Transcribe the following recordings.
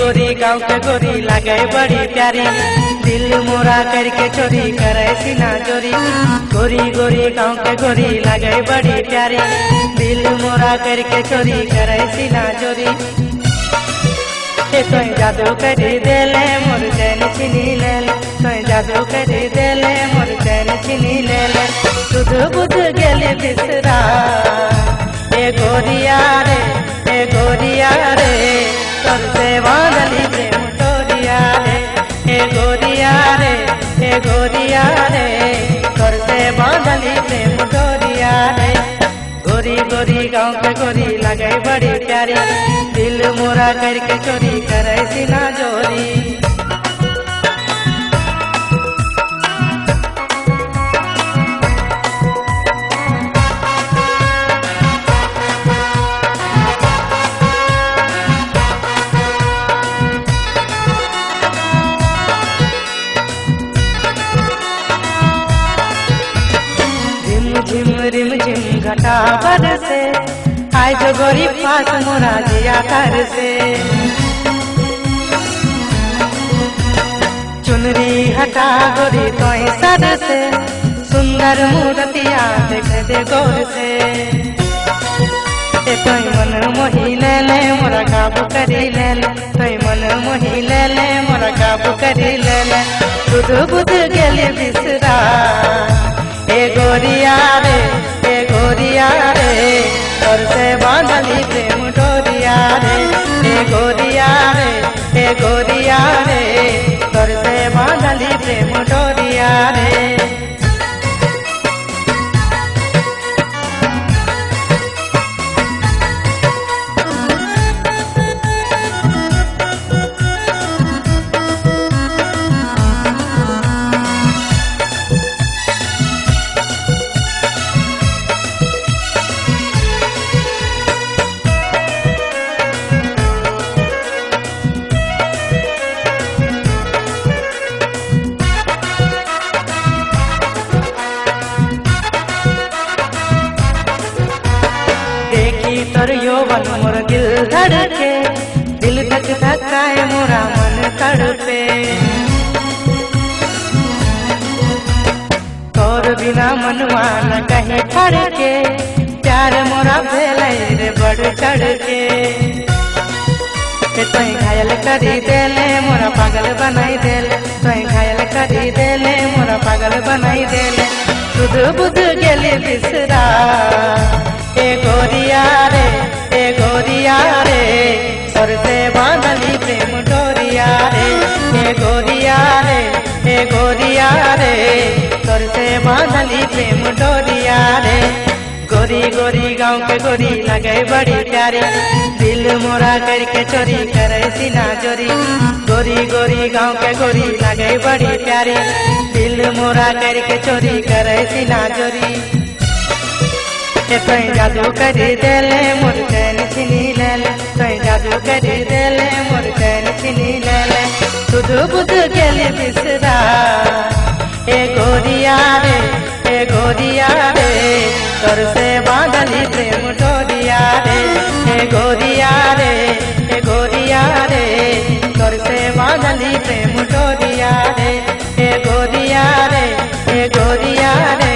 गोरी गाँव के गोरी लगे बड़ी प्यारी, दिल मोरा करके चोरी करे सीना चोरी। गोरी गोरी गाँव के गोरी लगे बड़ी प्यारी, दिल मोरा करके चोरी करे सीना चोरी। तोय जादू करी देले मोर चैन छीनी लेल, तोय जादू करी देले मोर चैन छीनी लेल। सुध बुध गेली बिसरा ए गोरिया रे, ए गोरिया रे, तोर से बांधली प्रेम डोरिया रे। ए गोरिया रे, ए गोरिया रे, तोर से बांधली प्रेम डोरिया रे। गोरी गोरी गाँव के गोरी लगे बड़ी प्यारी, दिल मोरा करके चोरी करे सीना जोरी। झिम रिम झिम घटा बरसे, आज गोरी पास मोरा जिया कर से। चुनरी हटा गोरी तोय सर से, सुंदर मूर्तिया देख दे गौर से। तोय मन मोही ले ले मोरा काबू करी ले ले, तोय मन मोही ले ले मोरा काबू करी ले ले। बुध बुध गेली बिसरा ए गोरिया रे, ए गोरिया रे, तोर से बांधली प्रेम डोरिया रे। ए गोरिया रे, ए गोरिया रे, तोर से बांधली प्रेम डोरिया रे। तोर यौवन मोर दिल धड़के, दिल धक धकाए मोरा मन तड़पे। तोर बिना मनवा न कहीं ठड़के, प्यार मोरा भेलै रे बढ़ चढ़के। तोय घायल करी देले मोरा पागल बनाई देले, तोय घायल करी देले मोरा पागल बनाई देले। सुध बुध गेली बिसरा ए गोरिया रे, ए गोरिया रे, तोर से बांधली प्रेम डोरिया रे। ए गोरिया रे, ए गोरिया रे, तोर से बांधली प्रेम डोरिया रे। गोरी गोरी गाँव के गोरी लगे बड़ी प्यारी, दिल मोरा करके चोरी करे सीना चोरी। गोरी गोरी गाँव के गोरी लगे बड़ी प्यारी, दिल मोरा करके चोरी करे सीना चोरी। तोय जादू करी देले मोर चैन छीनी ले ले, तोय जादू करी देले मोर चैन छीनी ले ले। सुध बुध गेली बिसरा ए गोरिया रे, ए गोरिया रे, तोर से बांधली प्रेम डोरिया रे। ए गोरिया रे, ए गोरिया रे, तोर से बांधली प्रेम डोरिया रे। ए गोरिया रे, ए गोरिया रे,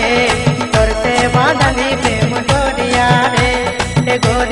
तोर से बांधली प्रेम डोरिया रे। ए गोरिया